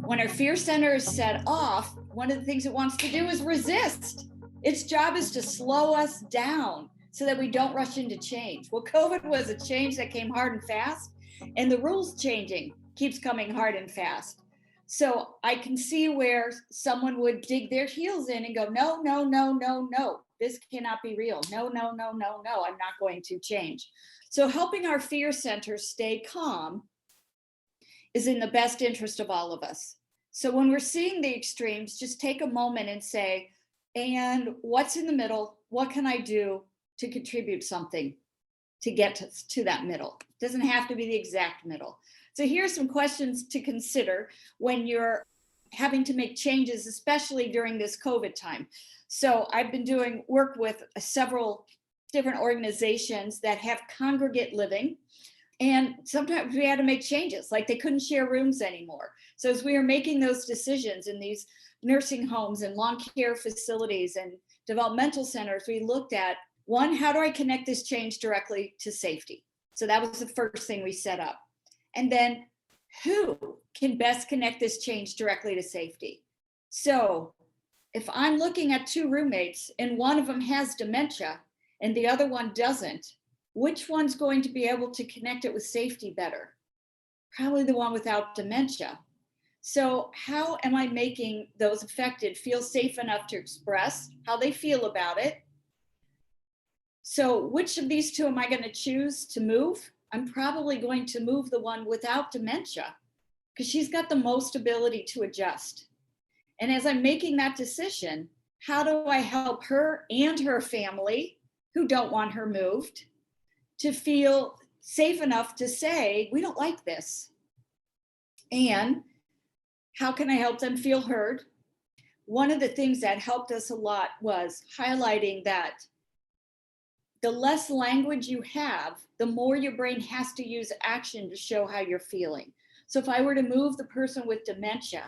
When our fear center is set off, one of the things it wants to do is resist. Its job is to slow us down so that we don't rush into change. Well, COVID was a change that came hard and fast, and the rules changing keeps coming hard and fast. So I can see where someone would dig their heels in and go, no, no, no, no, no, this cannot be real. No, no, no, no, no, I'm not going to change. So helping our fear center stay calm is in the best interest of all of us. So when we're seeing the extremes, just take a moment and say, and what's in the middle? What can I do to contribute something to get to that middle? It doesn't have to be the exact middle. So here's some questions to consider when you're having to make changes, especially during this COVID time. So I've been doing work with several different organizations that have congregate living. And sometimes we had to make changes, like they couldn't share rooms anymore. So as we were making those decisions in these nursing homes and long care facilities and developmental centers, we looked at, one, how do I connect this change directly to safety? So that was the first thing we set up. And then who can best connect this change directly to safety? So if I'm looking at two roommates and one of them has dementia and the other one doesn't, which one's going to be able to connect it with safety better? Probably the one without dementia. So how am I making those affected feel safe enough to express how they feel about it? So which of these two am I going to choose to move? I'm probably going to move the one without dementia because she's got the most ability to adjust. And as I'm making that decision, how do I help her and her family who don't want her moved to feel safe enough to say, we don't like this? And how can I help them feel heard? One of the things that helped us a lot was highlighting that the less language you have, the more your brain has to use action to show how you're feeling. So if I were to move the person with dementia,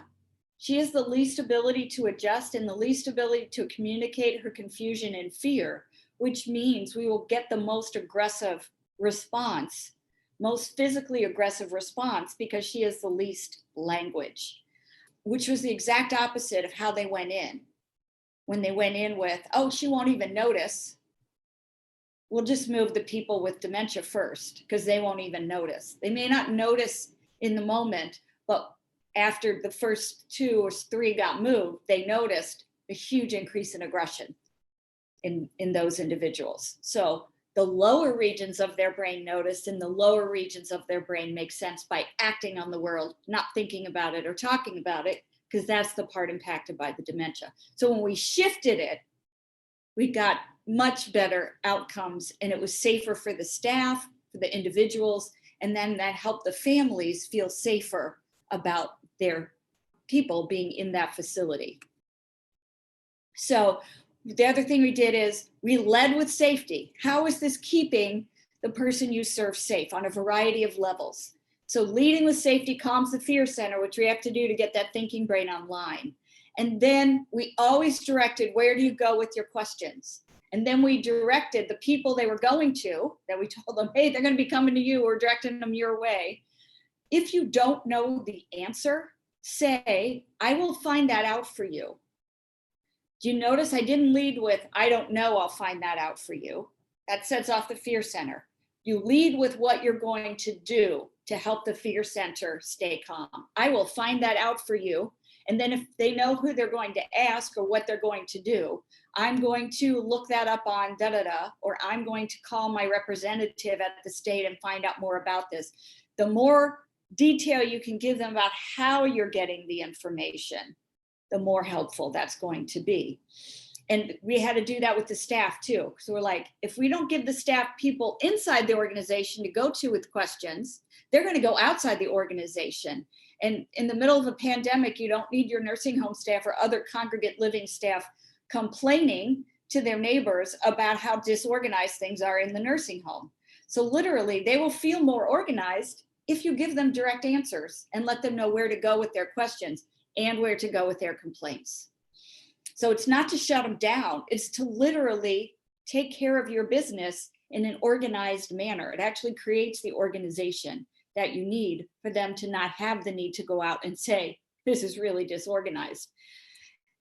she has the least ability to adjust and the least ability to communicate her confusion and fear, which means we will get the most aggressive response, most physically aggressive response, because she has the least language, which was the exact opposite of how they went in. When they went in with, oh, she won't even notice. We'll just move the people with dementia first because they won't even notice. They may not notice in the moment, but after the first 2 or 3 got moved, they noticed a huge increase in aggression in those individuals. So the lower regions of their brain notice, and the lower regions of their brain make sense by acting on the world, not thinking about it or talking about it, because that's the part impacted by the dementia. So when we shifted it, we got much better outcomes, and it was safer for the staff, for the individuals, and then that helped the families feel safer about their people being in that facility. So the other thing we did is we led with safety. How is this keeping the person you serve safe on a variety of levels? So leading with safety calms the fear center, which we have to do to get that thinking brain online. And then we always directed, where do you go with your questions? And then we directed the people they were going to, that we told them, hey, they're going to be coming to you, we're directing them your way. If you don't know the answer, say, I will find that out for you. Do you notice I didn't lead with, I don't know, I'll find that out for you? That sets off the fear center. You lead with what you're going to do to help the fear center stay calm. I will find that out for you. And then if they know who they're going to ask or what they're going to do, I'm going to look that up on da-da-da, or I'm going to call my representative at the state and find out more about this. The more detail you can give them about how you're getting the information, the more helpful that's going to be. And we had to do that with the staff too. So we're like, if we don't give the staff people inside the organization to go to with questions, they're going to go outside the organization. And in the middle of a pandemic, you don't need your nursing home staff or other congregate living staff complaining to their neighbors about how disorganized things are in the nursing home. So literally, they will feel more organized if you give them direct answers and let them know where to go with their questions and where to go with their complaints. So it's not to shut them down, it's to literally take care of your business in an organized manner. It actually creates the organization that you need for them to not have the need to go out and say, this is really disorganized.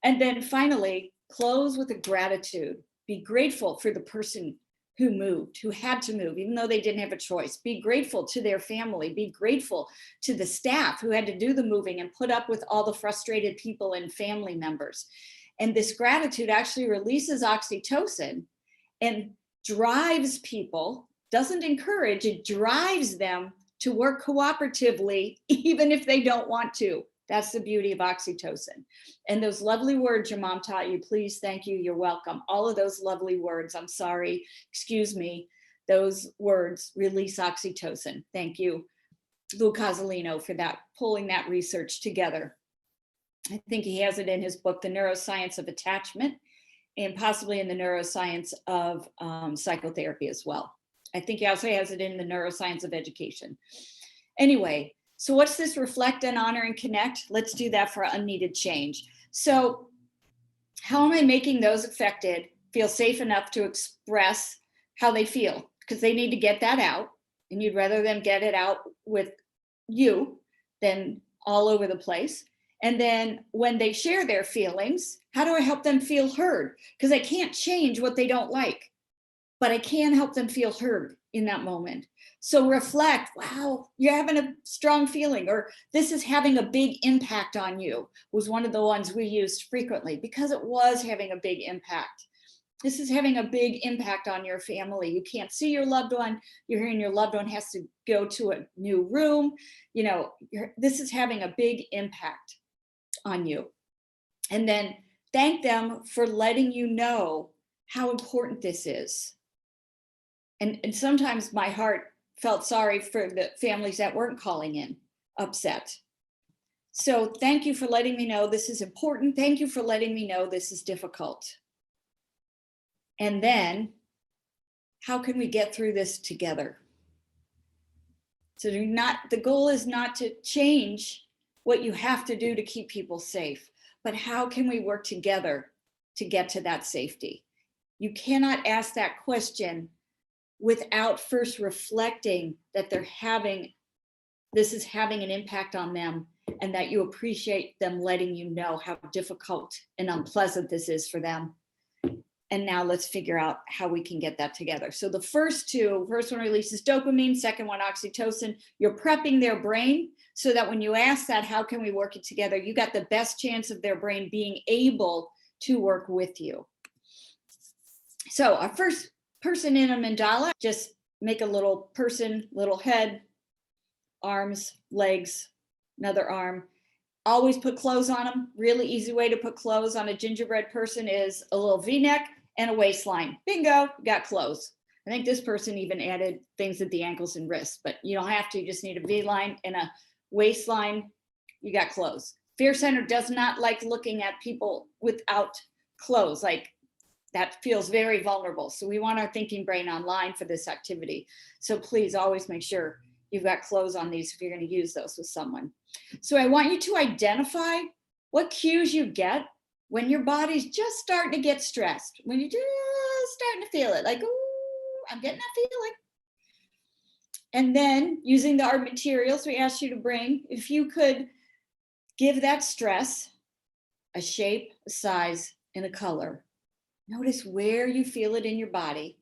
And then finally, close with a gratitude. Be grateful for the person who moved, who had to move, even though they didn't have a choice. Be grateful to their family. Be grateful to the staff who had to do the moving and put up with all the frustrated people and family members. And this gratitude actually releases oxytocin and drives people, doesn't encourage, it drives them to work cooperatively, even if they don't want to. That's the beauty of oxytocin. And those lovely words your mom taught you, please, thank you, you're welcome. All of those lovely words, I'm sorry, excuse me, those words release oxytocin. Thank you, Lou Cozolino, for that, pulling that research together. I think he has it in his book, The Neuroscience of Attachment, and possibly in the neuroscience of psychotherapy as well. I think he also has it in the neuroscience of education. Anyway, so what's this reflect and honor and connect? Let's do that for unneeded change. So how am I making those affected feel safe enough to express how they feel? Because they need to get that out, and you'd rather them get it out with you than all over the place. And then when they share their feelings, how do I help them feel heard? Because I can't change what they don't like, but I can help them feel heard in that moment. So reflect, wow, you're having a strong feeling, or this is having a big impact on you, was one of the ones we used frequently because it was having a big impact. This is having a big impact on your family. You can't see your loved one. You're hearing your loved one has to go to a new room. You know, this is having a big impact on you. And then thank them for letting you know how important this is. And sometimes my heart felt sorry for the families that weren't calling in upset. So thank you for letting me know this is important. Thank you for letting me know this is difficult. And then how can we get through this together? So the goal is not to change what you have to do to keep people safe, but how can we work together to get to that safety? You cannot ask that question without first reflecting that this is having an impact on them, and that you appreciate them letting you know how difficult and unpleasant this is for them. And now let's figure out how we can get that together. So the first one releases dopamine, second one oxytocin. You're prepping their brain so that when you ask that, how can we work it together? You got the best chance of their brain being able to work with you. So our first person in a mandala, just make a little person, little head, arms, legs, another arm. Always put clothes on them. Really easy way to put clothes on a gingerbread person is a little V-neck and a waistline. Bingo, got clothes. I think this person even added things at the ankles and wrists, but you don't have to. You just need a V-line and a waistline. You got clothes. Fear Center does not like looking at people without clothes. Like, that feels very vulnerable. So we want our thinking brain online for this activity. So please always make sure you've got clothes on these if you're going to use those with someone. So I want you to identify what cues you get when your body's just starting to get stressed, when you're just starting to feel it, like, ooh, I'm getting that feeling. And then using the art materials we asked you to bring, if you could give that stress a shape, a size, and a color. Notice where you feel it in your body,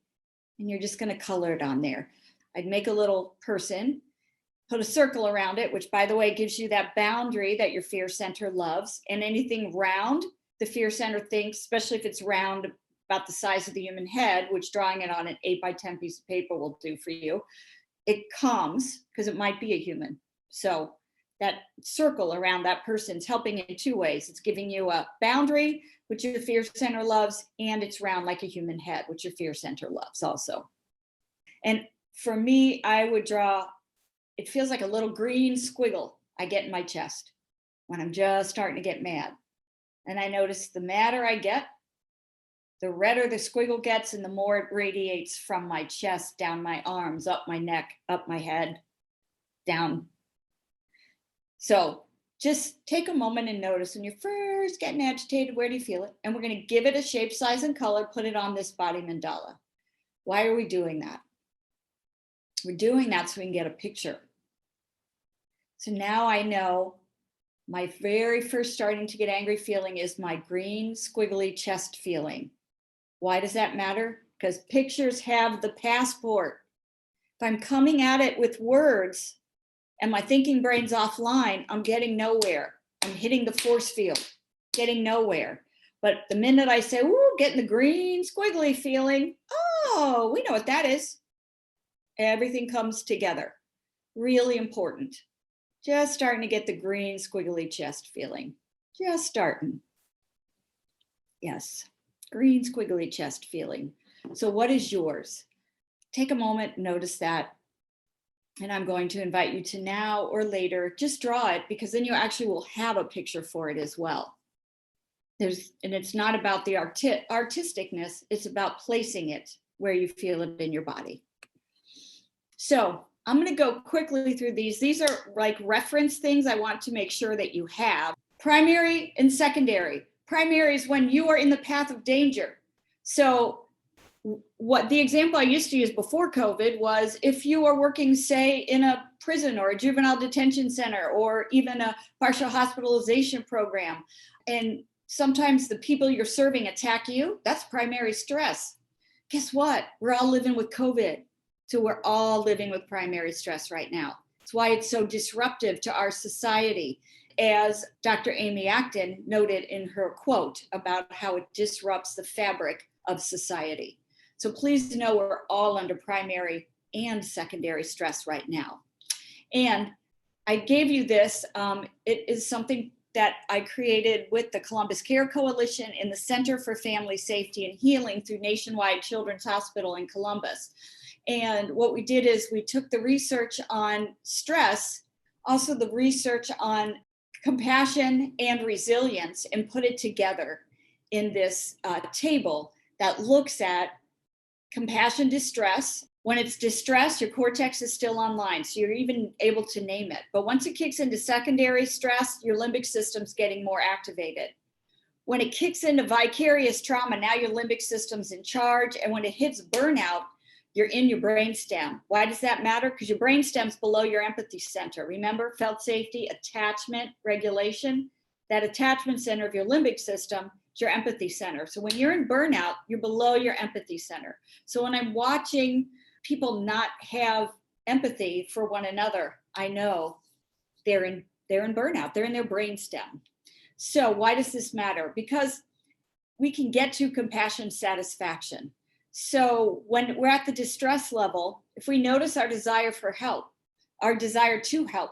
and you're just going to color it on there. I'd make a little person, put a circle around it, which, by the way, gives you that boundary that your fear center loves. And anything round, the fear center thinks, especially if it's round about the size of the human head, which drawing it on an 8x10 piece of paper will do for you, it calms, because it might be a human. So that circle around that person's helping in two ways. It's giving you a boundary, which your fear center loves, and it's round like a human head, which your fear center loves also. And for me, I would draw, it feels like a little green squiggle I get in my chest when I'm just starting to get mad. And I notice the madder I get, the redder the squiggle gets, and the more it radiates from my chest, down my arms, up my neck, up my head, down. So just take a moment and notice when you're first getting agitated, where do you feel it? And we're going to give it a shape, size, and color, put it on this body mandala. Why are we doing that? We're doing that so we can get a picture. So now I know my very first starting to get angry feeling is my green squiggly chest feeling. Why does that matter? Because pictures have the passport. If I'm coming at it with words and my thinking brain's offline, I'm getting nowhere. I'm hitting the force field, getting nowhere. But the minute I say, ooh, getting the green squiggly feeling, oh, we know what that is. Everything comes together. Really important. Just starting to get the green squiggly chest feeling. Just starting. Yes, green squiggly chest feeling. So what is yours? Take a moment, notice that. And I'm going to invite you to now or later, just draw it, because then you actually will have a picture for it as well. And it's not about the artisticness, it's about placing it where you feel it in your body. So I'm going to go quickly through these. These are like reference things I want to make sure that you have. Primary and secondary. Primary is when you are in the path of danger. So what the example I used to use before COVID was if you are working, say, in a prison or a juvenile detention center or even a partial hospitalization program, and sometimes the people you're serving attack you, that's primary stress. Guess what? We're all living with COVID. So we're all living with primary stress right now. That's why it's so disruptive to our society. As Dr. Amy Acton noted in her quote about how it disrupts the fabric of society. So please know we're all under primary and secondary stress right now. And I gave you this. It is something that I created with the Columbus Care Coalition in the Center for Family Safety and Healing through Nationwide Children's Hospital in Columbus. And what we did is we took the research on stress, also the research on compassion and resilience, and put it together in this table that looks at compassion distress. When it's distress, your cortex is still online, so you're even able to name it. But once it kicks into secondary stress, your limbic system's getting more activated. When it kicks into vicarious trauma, now your limbic system's in charge. And when it hits burnout, you're in your brainstem. Why does that matter? Because your brainstem's below your empathy center. Remember, felt safety, attachment, regulation. That attachment center of your limbic system is your empathy center. So when you're in burnout, you're below your empathy center. So when I'm watching people not have empathy for one another, I know they're in burnout. They're in their brainstem. So why does this matter? Because we can get to compassion satisfaction. So when we're at the distress level, if we notice our desire for help, our desire to help,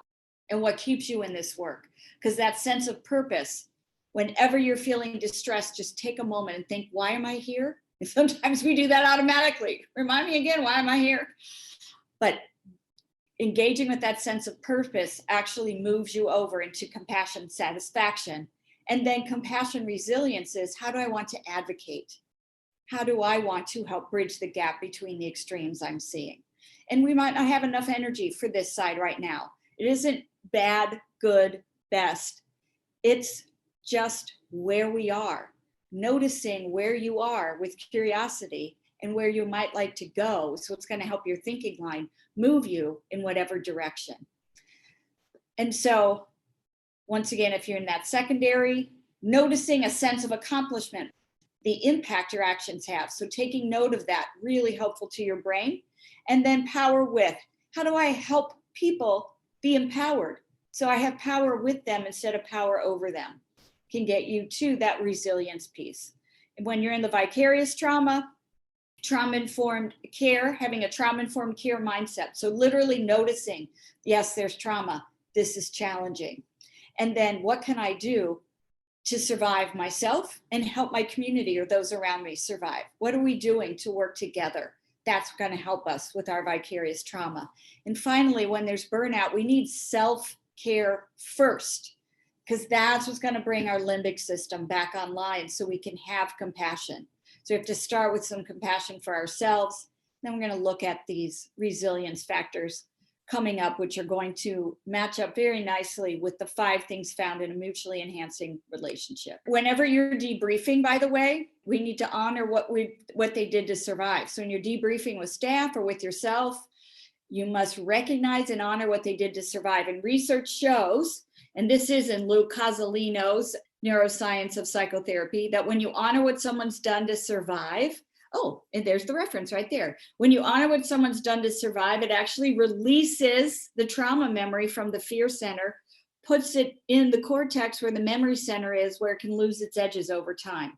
and what keeps you in this work, because that sense of purpose, whenever you're feeling distressed, just take a moment and think, why am I here? And sometimes we do that automatically. Remind me again, why am I here? But engaging with that sense of purpose actually moves you over into compassion satisfaction. And then compassion resilience is, how do I want to advocate? How do I want to help bridge the gap between the extremes I'm seeing? And we might not have enough energy for this side right now. It isn't bad, good, best. It's just where we are, noticing where you are with curiosity and where you might like to go. So it's going to help your thinking line move you in whatever direction. And so, once again, if you're in that secondary, noticing a sense of accomplishment, the impact your actions have. So taking note of that, really helpful to your brain. And then power with, how do I help people be empowered? So I have power with them instead of power over them, can get you to that resilience piece. And when you're in the vicarious trauma, trauma-informed care, having a trauma-informed care mindset. So literally noticing, yes, there's trauma. This is challenging. And then what can I do to survive myself and help my community or those around me survive? What are we doing to work together? That's going to help us with our vicarious trauma. And finally, when there's burnout, we need self-care first, because that's what's going to bring our limbic system back online so we can have compassion. So we have to start with some compassion for ourselves. Then we're going to look at these resilience factors coming up, which are going to match up very nicely with the 5 things found in a mutually enhancing relationship. Whenever you're debriefing, by the way, we need to honor what they did to survive. So when you're debriefing with staff or with yourself, You must recognize and honor what they did to survive. And research shows, and this is in Lou Cozolino's Neuroscience of Psychotherapy, that when you honor what someone's done to survive, oh, and there's the reference right there. When you honor what someone's done to survive, it actually releases the trauma memory from the fear center, puts it in the cortex where the memory center is, where it can lose its edges over time.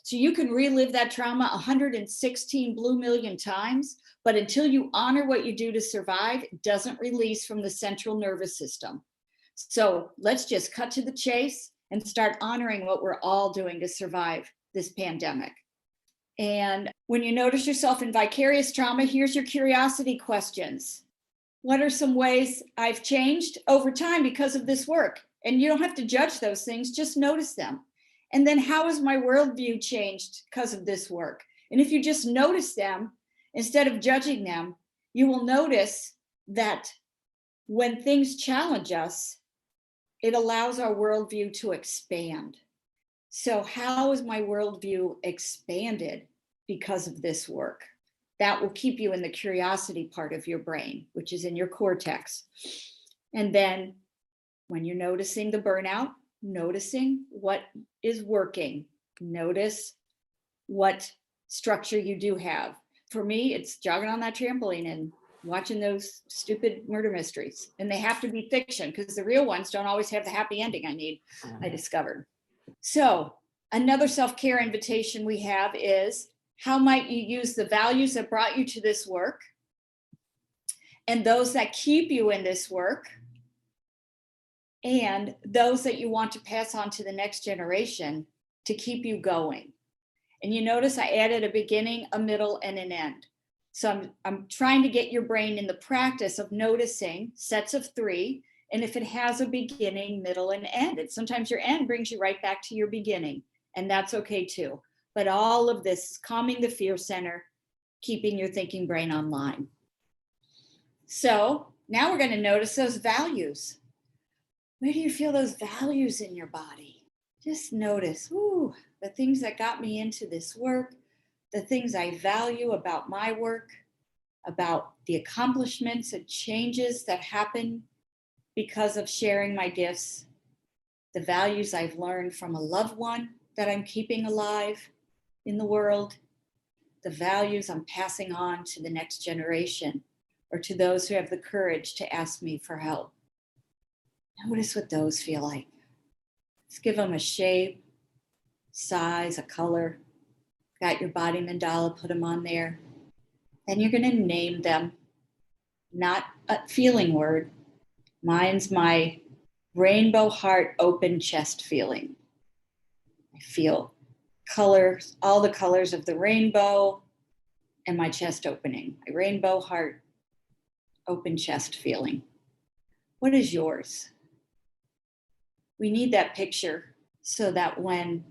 So you can relive that trauma 116 blue million times, but until you honor what you do to survive, it doesn't release from the central nervous system. So let's just cut to the chase and start honoring what we're all doing to survive this pandemic. And when you notice yourself in vicarious trauma, here's your curiosity questions. What are some ways I've changed over time because of this work? And you don't have to judge those things, just notice them. And then how has my worldview changed because of this work? And if you just notice them, instead of judging them, you will notice that when things challenge us, it allows our worldview to expand. So how has my worldview expanded because of this work? That will keep you in the curiosity part of your brain, which is in your cortex. And then when you're noticing the burnout, noticing what is working, notice what structure you do have. For me, it's jogging on that trampoline and watching those stupid murder mysteries. And they have to be fiction because the real ones don't always have the happy ending I discovered. So another self-care invitation we have is, how might you use the values that brought you to this work and those that keep you in this work and those that you want to pass on to the next generation to keep you going? And you notice I added a beginning, a middle, and an end. So I'm trying to get your brain in the practice of noticing sets of 3, and if it has a beginning, middle, and end. And sometimes your end brings you right back to your beginning, and that's okay too. But all of this is calming the fear center, keeping your thinking brain online. So now we're going to notice those values. Where do you feel those values in your body? Just notice, the things that got me into this work, the things I value about my work, about the accomplishments and changes that happen because of sharing my gifts, the values I've learned from a loved one that I'm keeping alive in the world, the values I'm passing on to the next generation or to those who have the courage to ask me for help. Notice what those feel like. Let's give them a shape, size, a color. Got your body mandala, put them on there. Then you're going to name them, not a feeling word. Mine's my rainbow heart open chest feeling. I feel colors, all the colors of the rainbow and my chest opening. My rainbow heart open chest feeling. What is yours? We need that picture so that when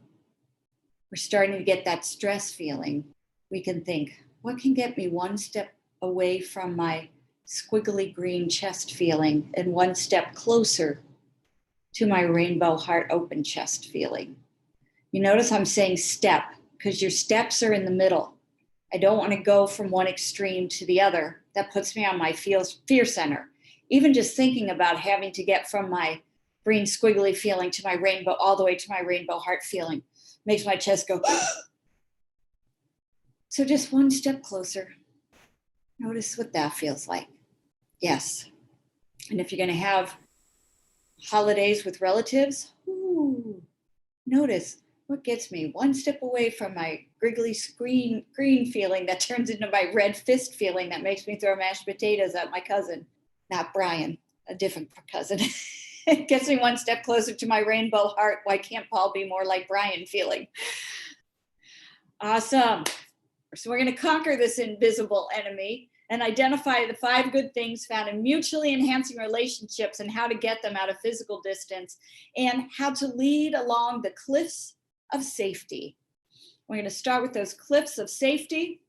we're starting to get that stress feeling, we can think, what can get me one step away from my squiggly green chest feeling and one step closer to my rainbow heart open chest feeling? You notice I'm saying step because your steps are in the middle. I don't want to go from one extreme to the other. That puts me on my fear center. Even just thinking about having to get from my green squiggly feeling to my rainbow, all the way to my rainbow heart feeling, makes my chest go. So just one step closer. Notice what that feels like. Yes. And if you're going to have holidays with relatives, notice what gets me one step away from my griggly green feeling that turns into my red fist feeling that makes me throw mashed potatoes at my cousin, not Brian, a different cousin. It gets me one step closer to my rainbow heart. Why can't Paul be more like Brian feeling? Awesome. So we're going to conquer this invisible enemy and identify the 5 good things found in mutually enhancing relationships and how to get them out of physical distance and how to lead along the cliffs of safety. We're going to start with those cliffs of safety,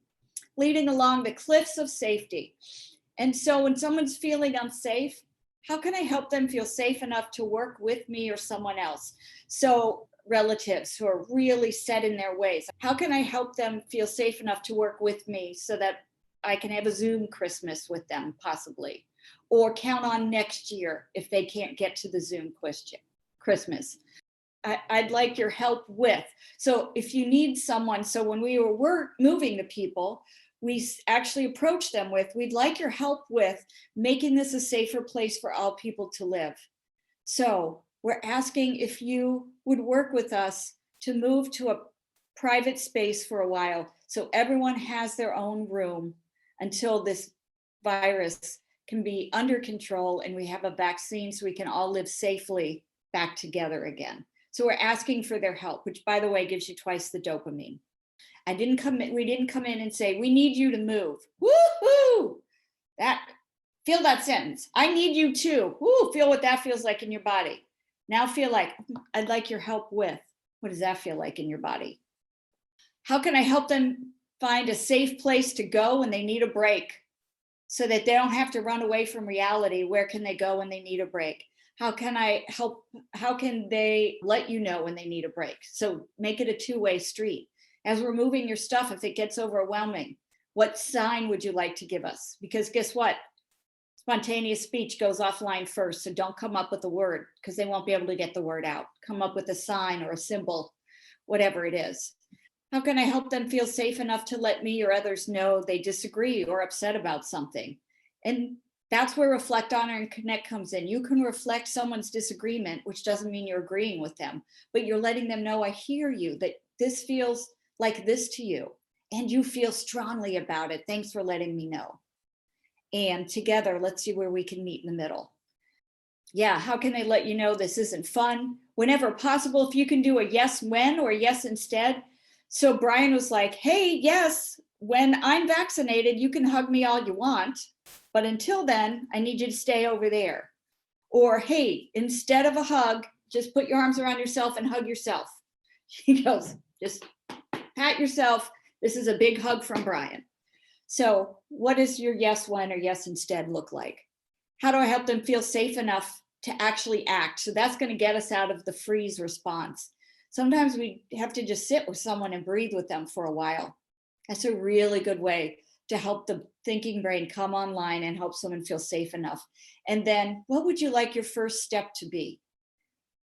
leading along the cliffs of safety. And so when someone's feeling unsafe, how can I help them feel safe enough to work with me or someone else? So relatives who are really set in their ways, how can I help them feel safe enough to work with me so that I can have a Zoom Christmas with them possibly, or count on next year if they can't get to the Zoom Christmas. I'd like your help with. So if you need someone, so when we were moving to people, we actually approached them with, we'd like your help with making this a safer place for all people to live. So we're asking if you would work with us to move to a private space for a while, so everyone has their own room until this virus can be under control and we have a vaccine so we can all live safely back together again. So we're asking for their help, which by the way, gives you twice the dopamine. We didn't come in and say, we need you to move. Woohoo! Feel that sentence. I need you too. Woo, feel what that feels like in your body. Now feel like, I'd like your help with. What does that feel like in your body? How can I help them find a safe place to go when they need a break so that they don't have to run away from reality? Where can they go when they need a break? How can I help? How can they let you know when they need a break? So make it a two-way street. As we're moving your stuff, if it gets overwhelming, what sign would you like to give us? Because guess what? Spontaneous speech goes offline first. So don't come up with a word because they won't be able to get the word out. Come up with a sign or a symbol, whatever it is. How can I help them feel safe enough to let me or others know they disagree or upset about something? And that's where Reflect, Honor, and Connect comes in. You can reflect someone's disagreement, which doesn't mean you're agreeing with them, but you're letting them know, I hear you, that this feels like this to you, and you feel strongly about it. Thanks for letting me know. And together, let's see where we can meet in the middle. Yeah, how can they let you know this isn't fun? Whenever possible, if you can do a yes when or a yes instead. So Brian was like, hey, yes, when I'm vaccinated, you can hug me all you want. But until then, I need you to stay over there. Or, hey, instead of a hug, just put your arms around yourself and hug yourself. He goes, just pat yourself. This is a big hug from Brian. So what does your yes when or yes instead look like? How do I help them feel safe enough to actually act? So that's going to get us out of the freeze response. Sometimes we have to just sit with someone and breathe with them for a while. That's a really good way to help the thinking brain come online and help someone feel safe enough. And then what would you like your first step to be?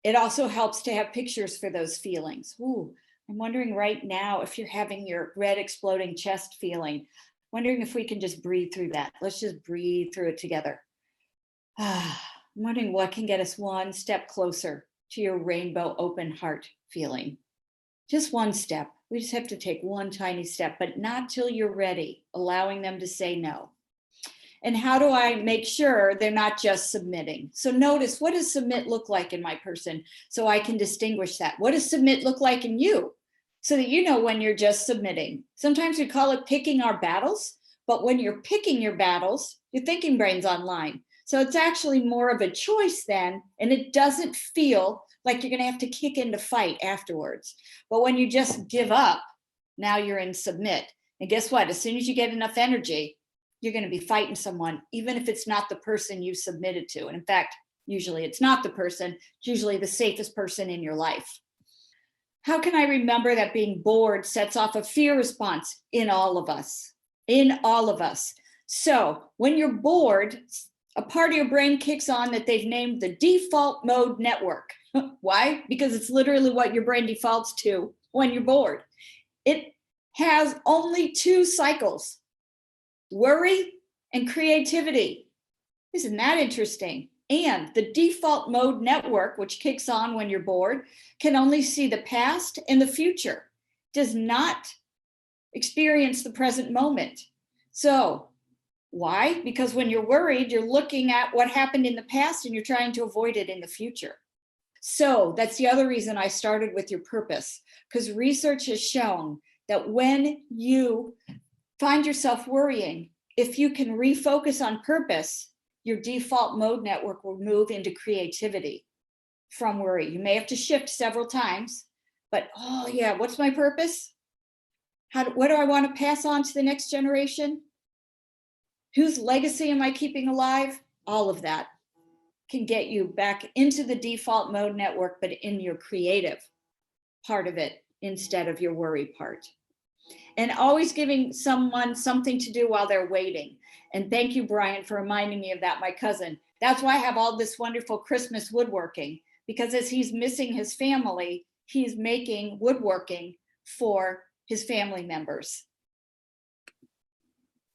It also helps to have pictures for those feelings. Ooh, I'm wondering right now if you're having your red exploding chest feeling, wondering if we can just breathe through that. Let's just breathe through it together. I'm wondering what can get us one step closer to your rainbow open heart feeling. Just one step. We just have to take one tiny step, but not till you're ready, allowing them to say no. And how do I make sure they're not just submitting? So notice, what does submit look like in my person so I can distinguish that? What does submit look like in you so that you know when you're just submitting? Sometimes we call it picking our battles, but when you're picking your battles, your thinking brain's online. So it's actually more of a choice then, and it doesn't feel like you're going to have to kick into fight afterwards. But when you just give up, now you're in submit. And guess what? As soon as you get enough energy, you're going to be fighting someone, even if it's not the person you submitted to. And in fact, usually it's not the person, it's usually the safest person in your life. How can I remember that being bored sets off a fear response in all of us? In all of us. So when you're bored, a part of your brain kicks on that they've named the default mode network. Why? Because it's literally what your brain defaults to when you're bored. It has only two cycles, worry and creativity. Isn't that interesting? And the default mode network, which kicks on when you're bored, can only see the past and the future, does not experience the present moment. So why? Because when you're worried, you're looking at what happened in the past and you're trying to avoid it in the future. So that's the other reason I started with your purpose, because research has shown that when you find yourself worrying, if you can refocus on purpose, your default mode network will move into creativity from worry. You may have to shift several times, but oh yeah, what's my purpose? What do I want to pass on to the next generation? Whose legacy am I keeping alive? All of that can get you back into the default mode network, but in your creative part of it instead of your worry part. And always giving someone something to do while they're waiting. And thank you, Brian, for reminding me of that, my cousin. That's why I have all this wonderful Christmas woodworking, because as he's missing his family, he's making woodworking for his family members.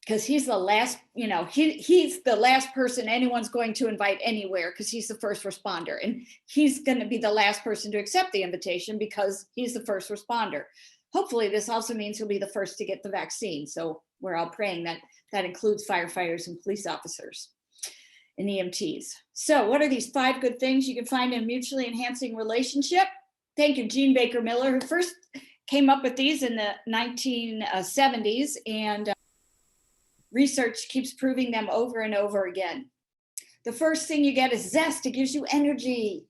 Because he's the last, he's the last person anyone's going to invite anywhere, because he's the first responder. And he's going to be the last person to accept the invitation because he's the first responder. Hopefully, this also means he'll be the first to get the vaccine. So we're all praying that that includes firefighters and police officers and EMTs. So what are these 5 good things you can find in a mutually enhancing relationship? Thank you, Jean Baker Miller, who first came up with these in the 1970s, and research keeps proving them over and over again. The first thing you get is zest. It gives you energy.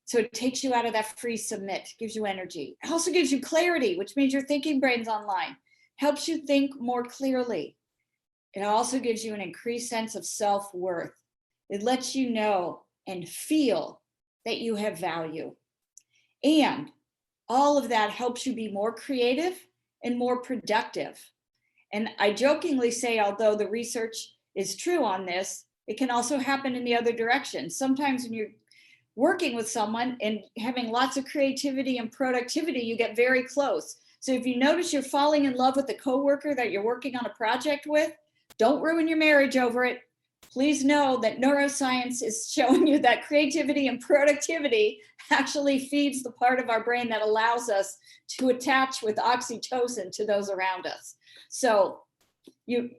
So it takes you out of that free submit, gives you energy. It also gives you clarity, which means your thinking brain's online, helps you think more clearly. It also gives you an increased sense of self-worth. It lets you know and feel that you have value. And all of that helps you be more creative and more productive. And I jokingly say, although the research is true on this, it can also happen in the other direction. Sometimes when you're working with someone and having lots of creativity and productivity, you get very close. So if you notice you're falling in love with the coworker that you're working on a project with, don't ruin your marriage over it. Please know that neuroscience is showing you that creativity and productivity actually feeds the part of our brain that allows us to attach with oxytocin to those around us. So you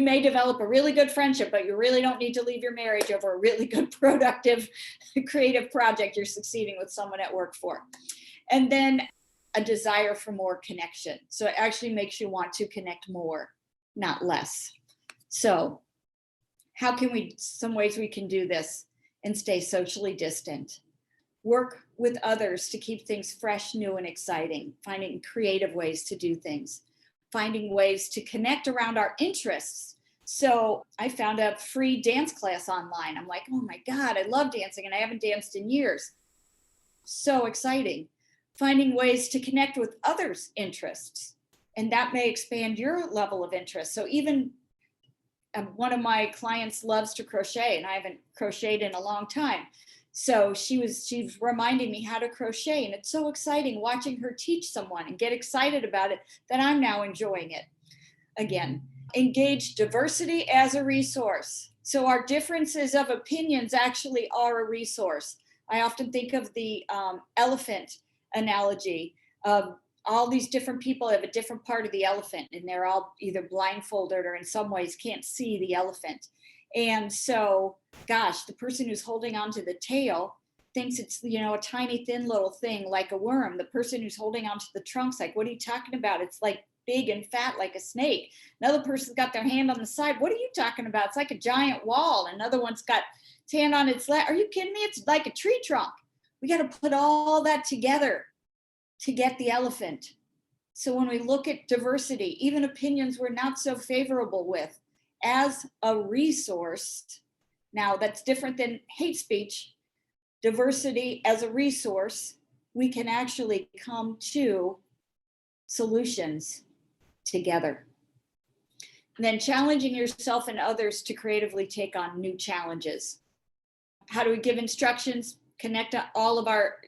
may develop a really good friendship, but you really don't need to leave your marriage over a really good, productive, creative project you're succeeding with someone at work for. And then a desire for more connection. So it actually makes you want to connect more, not less. So how can we, some ways we can do this and stay socially distant? Work with others to keep things fresh, new, and exciting, finding creative ways to do things, finding ways to connect around our interests. So I found a free dance class online. I'm like, oh my God, I love dancing and I haven't danced in years. So exciting. Finding ways to connect with others' interests. And that may expand your level of interest. So even one of my clients loves to crochet and I haven't crocheted in a long time. So she's reminding me how to crochet, and it's so exciting watching her teach someone and get excited about it that I'm now enjoying it. Again, engage diversity as a resource. So our differences of opinions actually are a resource. I often think of the elephant analogy of all these different people have a different part of the elephant, and they're all either blindfolded or in some ways can't see the elephant. And so, gosh, the person who's holding onto the tail thinks it's, a tiny, thin little thing like a worm. The person who's holding onto the trunk's like, what are you talking about? It's like big and fat like a snake. Another person's got their hand on the side. What are you talking about? It's like a giant wall. Another one's got its hand on its leg. Are you kidding me? It's like a tree trunk. We got to put all that together to get the elephant. So when we look at diversity, even opinions we're not so favorable with, as a resource, now that's different than hate speech, diversity as a resource, we can actually come to solutions together. And then challenging yourself and others to creatively take on new challenges. How do we give instructions? Connect all of our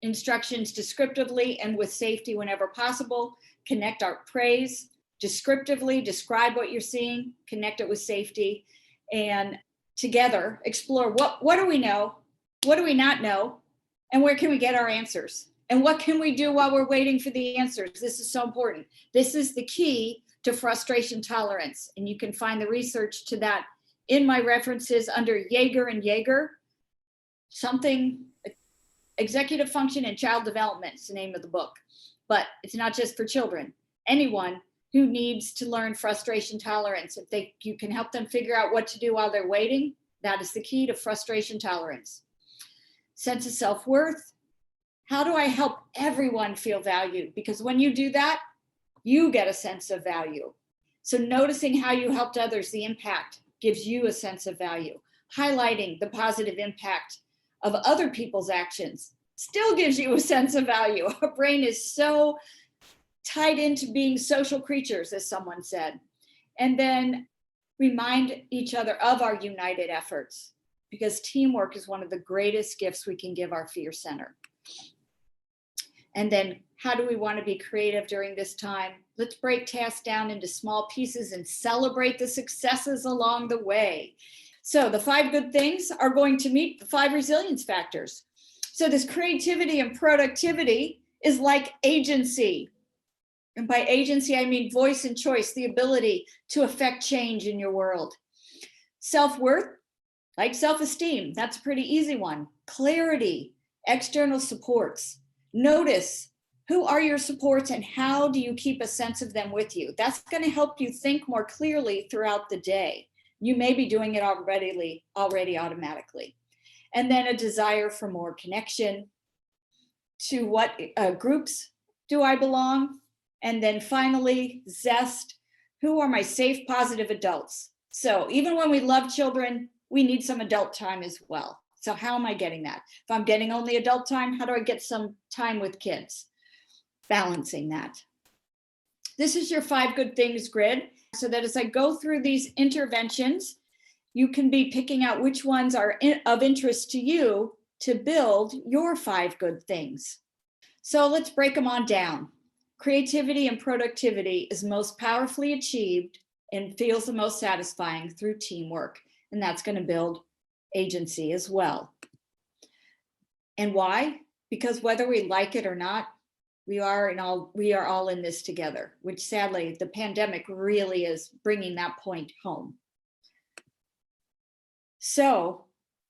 instructions descriptively and with safety whenever possible. Connect our praise descriptively, describe what you're seeing, connect it with safety, and together explore what do we know, what do we not know, and where can we get our answers? And what can we do while we're waiting for the answers? This is so important. This is the key to frustration tolerance. And you can find the research to that in my references under Jaeger and Jaeger. Something, executive function and child development is the name of the book. But it's not just for children. Anyone who needs to learn frustration tolerance, if you can help them figure out what to do while they're waiting, that is the key to frustration tolerance. Sense of self-worth. How do I help everyone feel valued? Because when you do that, you get a sense of value. So noticing how you helped others, the impact gives you a sense of value. Highlighting the positive impact of other people's actions still gives you a sense of value. Our brain is so tied into being social creatures, as someone said. And then remind each other of our united efforts, because teamwork is one of the greatest gifts we can give our fear center. And then how do we want to be creative during this time? Let's break tasks down into small pieces and celebrate the successes along the way. So the 5 good things are going to meet the 5 resilience factors. So this creativity and productivity is like agency. And by agency, I mean voice and choice, the ability to affect change in your world. Self-worth, like self-esteem, that's a pretty easy one. Clarity, external supports. Notice who are your supports and how do you keep a sense of them with you? That's going to help you think more clearly throughout the day. You may be doing it already automatically. And then a desire for more connection. To what groups do I belong? And then finally, zest. Who are my safe, positive adults? So even when we love children, we need some adult time as well. So how am I getting that? If I'm getting only adult time, how do I get some time with kids? Balancing that. This is your 5 good things grid, so that as I go through these interventions, you can be picking out which ones are of interest to you to build your 5 good things. So let's break them on down. Creativity and productivity is most powerfully achieved and feels the most satisfying through teamwork, and that's going to build agency as well. And why? Because whether we like it or not, we are all in this together, which sadly the pandemic really is bringing that point home. So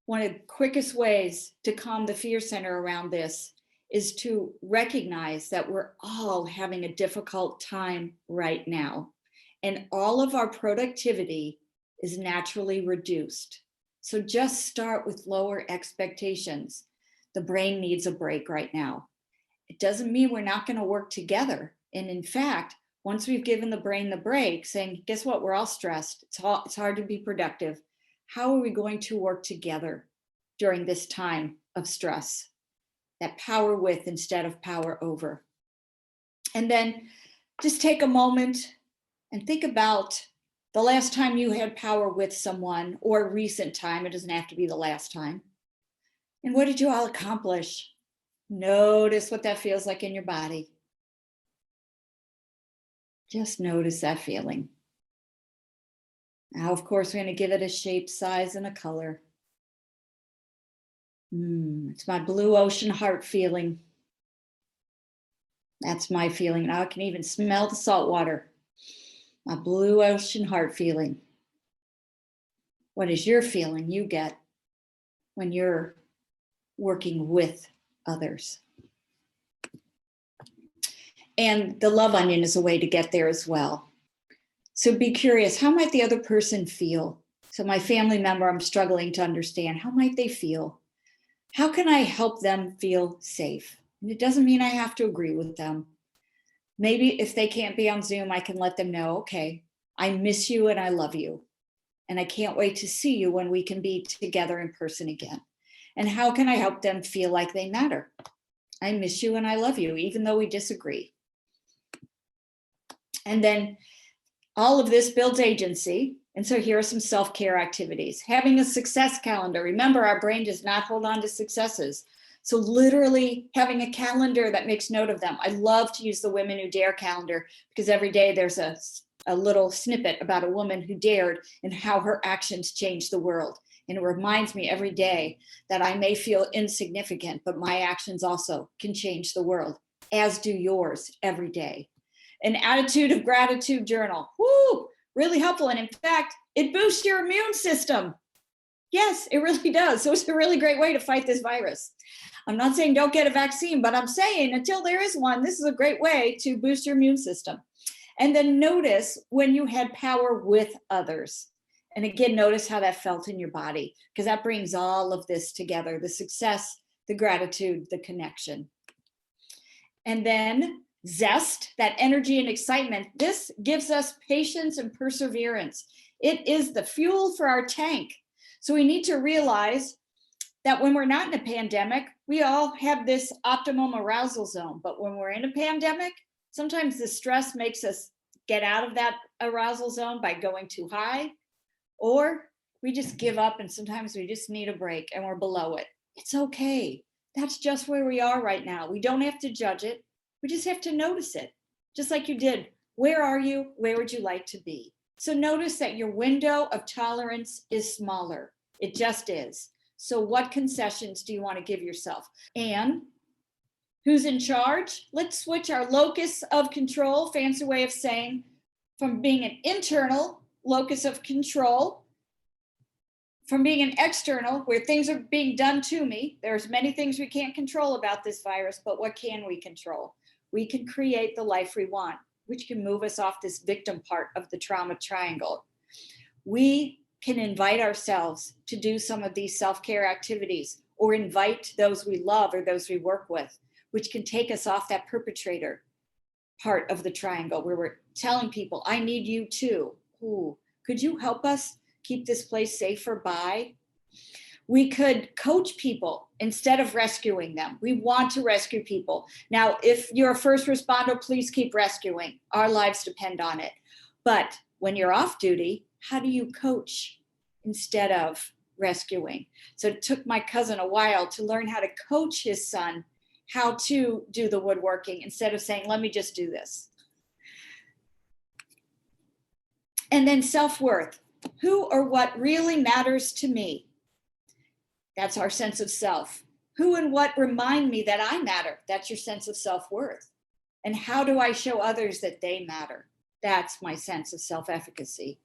one of the quickest ways to calm the fear center around this is to recognize that we're all having a difficult time right now, and all of our productivity is naturally reduced. So just start with lower expectations. The brain needs a break right now. It doesn't mean we're not going to work together. And in fact, once we've given the brain the break, saying, guess what, we're all stressed. It's hard to be productive. How are we going to work together during this time of stress? That power with instead of power over. And then just take a moment and think about the last time you had power with someone, or recent time. It doesn't have to be the last time. And what did you all accomplish? Notice what that feels like in your body. Just notice that feeling. Now, of course, we're going to give it a shape, size, and a color. It's my blue ocean heart feeling. That's my feeling. Now I can even smell the salt water. My blue ocean heart feeling. What is your feeling you get when you're working with others? And the love onion is a way to get there as well. So be curious, how might the other person feel? So my family member, I'm struggling to understand, how might they feel? How can I help them feel safe? And it doesn't mean I have to agree with them. Maybe if they can't be on Zoom, I can let them know, okay, I miss you and I love you. And I can't wait to see you when we can be together in person again. And how can I help them feel like they matter? I miss you and I love you, even though we disagree. And then all of this builds agency. And so here are some self-care activities. Having a success calendar. Remember, our brain does not hold on to successes. So literally having a calendar that makes note of them. I love to use the Women Who Dare calendar, because every day there's a little snippet about a woman who dared and how her actions changed the world. And it reminds me every day that I may feel insignificant, but my actions also can change the world, as do yours every day. An attitude of gratitude journal. Woo! Really helpful. And in fact, it boosts your immune system. Yes, it really does. So it's a really great way to fight this virus. I'm not saying don't get a vaccine, but I'm saying until there is one, this is a great way to boost your immune system. And then notice when you had power with others. And again, notice how that felt in your body, because that brings all of this together, the success, the gratitude, the connection. And then zest, that energy and excitement. This gives us patience and perseverance. It is the fuel for our tank. So we need to realize that when we're not in a pandemic, we all have this optimum arousal zone. But when we're in a pandemic, Sometimes the stress makes us get out of that arousal zone by going too high, or we just give up and sometimes we just need a break and we're below it. It's okay. That's just where we are right now. We don't have to judge it. We just have to notice it, just like you did. Where are you? Where would you like to be? So notice that your window of tolerance is smaller. It just is. So what concessions do you want to give yourself? And who's in charge? Let's switch our locus of control, fancy way of saying, from being an internal locus of control, from being an external, where things are being done to me. There's many things we can't control about this virus, but what can we control? We can create the life we want, which can move us off this victim part of the trauma triangle. We can invite ourselves to do some of these self-care activities, or invite those we love or those we work with, which can take us off that perpetrator part of the triangle where we're telling people, I need you too. Ooh, could you help us keep this place safer by? We could coach people instead of rescuing them. We want to rescue people. Now, if you're a first responder, please keep rescuing. Our lives depend on it. But when you're off duty, how do you coach instead of rescuing? So it took my cousin a while to learn how to coach his son how to do the woodworking instead of saying, let me just do this. And then self-worth. Who or what really matters to me? That's our sense of self. Who and what remind me that I matter? That's your sense of self-worth. And how do I show others that they matter? That's my sense of self-efficacy.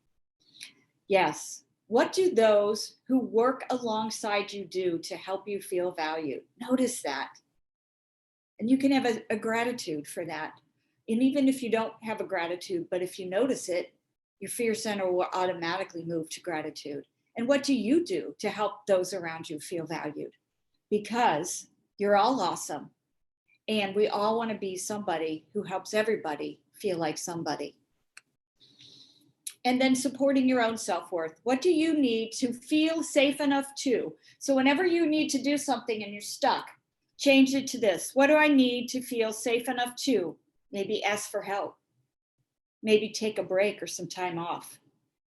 Yes. What do those who work alongside you do to help you feel valued? Notice that. And you can have a gratitude for that. And even if you don't have a gratitude, but if you notice it, your fear center will automatically move to gratitude. And what do you do to help those around you feel valued? Because you're all awesome. And we all want to be somebody who helps everybody feel like somebody. And then supporting your own self-worth. What do you need to feel safe enough to? So whenever you need to do something and you're stuck, change it to this. What do I need to feel safe enough to? Maybe ask for help. Maybe take a break or some time off.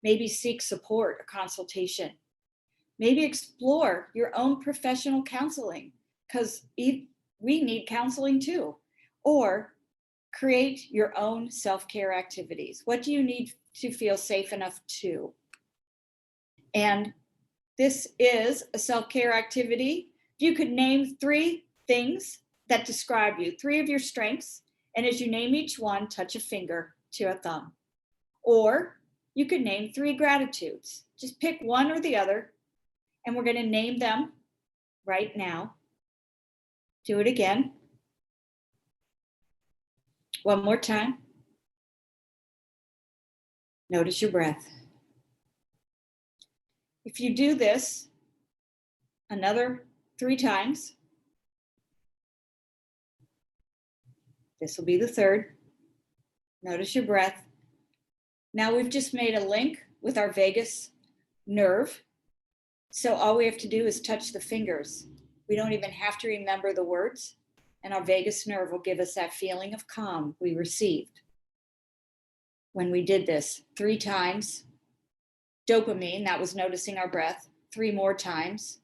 Maybe seek support or consultation. Maybe explore your own professional counseling, because we need counseling too. Or create your own self-care activities. What do you need to feel safe enough to? And this is a self-care activity. If you could name 3 things that describe you, 3 of your strengths, and as you name each one, touch a finger to a thumb. Or you could name 3 gratitudes. Just pick one or the other, and we're going to name them right now. Do it again. One more time. Notice your breath. If you do this another 3 times, this will be the 3rd. Notice your breath. Now we've just made a link with our vagus nerve. So all we have to do is touch the fingers. We don't even have to remember the words. And our vagus nerve will give us that feeling of calm we received when we did this 3 times. Dopamine, that was noticing our breath. 3 more times.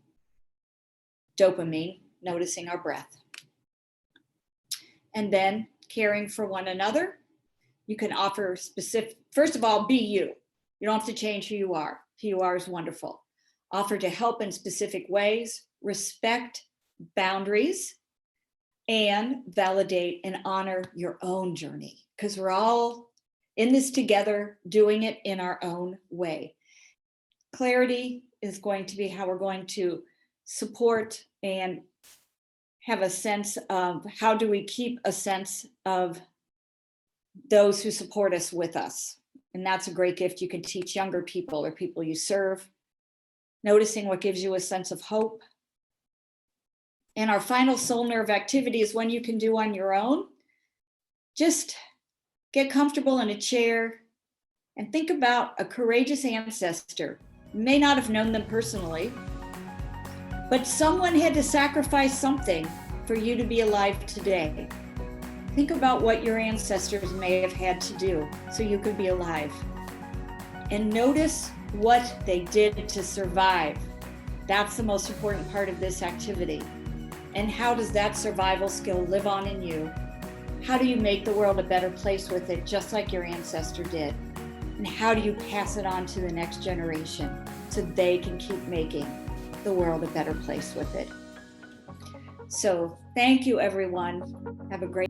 Dopamine, noticing our breath. And then caring for one another. You can offer specific, first of all, be you. You don't have to change who you are. Who you are is wonderful. Offer to help in specific ways, respect boundaries, and validate and honor your own journey, because we're all in this together, doing it in our own way. Clarity is going to be how we're going to support and have a sense of how do we keep a sense of those who support us with us. And that's a great gift you can teach younger people or people you serve. Noticing what gives you a sense of hope. And our final soul nerve activity is one you can do on your own. Just get comfortable in a chair and think about a courageous ancestor. You may not have known them personally, but someone had to sacrifice something for you to be alive today. Think about what your ancestors may have had to do so you could be alive. And notice what they did to survive. That's the most important part of this activity. And how does that survival skill live on in you? How do you make the world a better place with it, just like your ancestor did? And how do you pass it on to the next generation so they can keep making the world a better place with it? So thank you, everyone. Have a great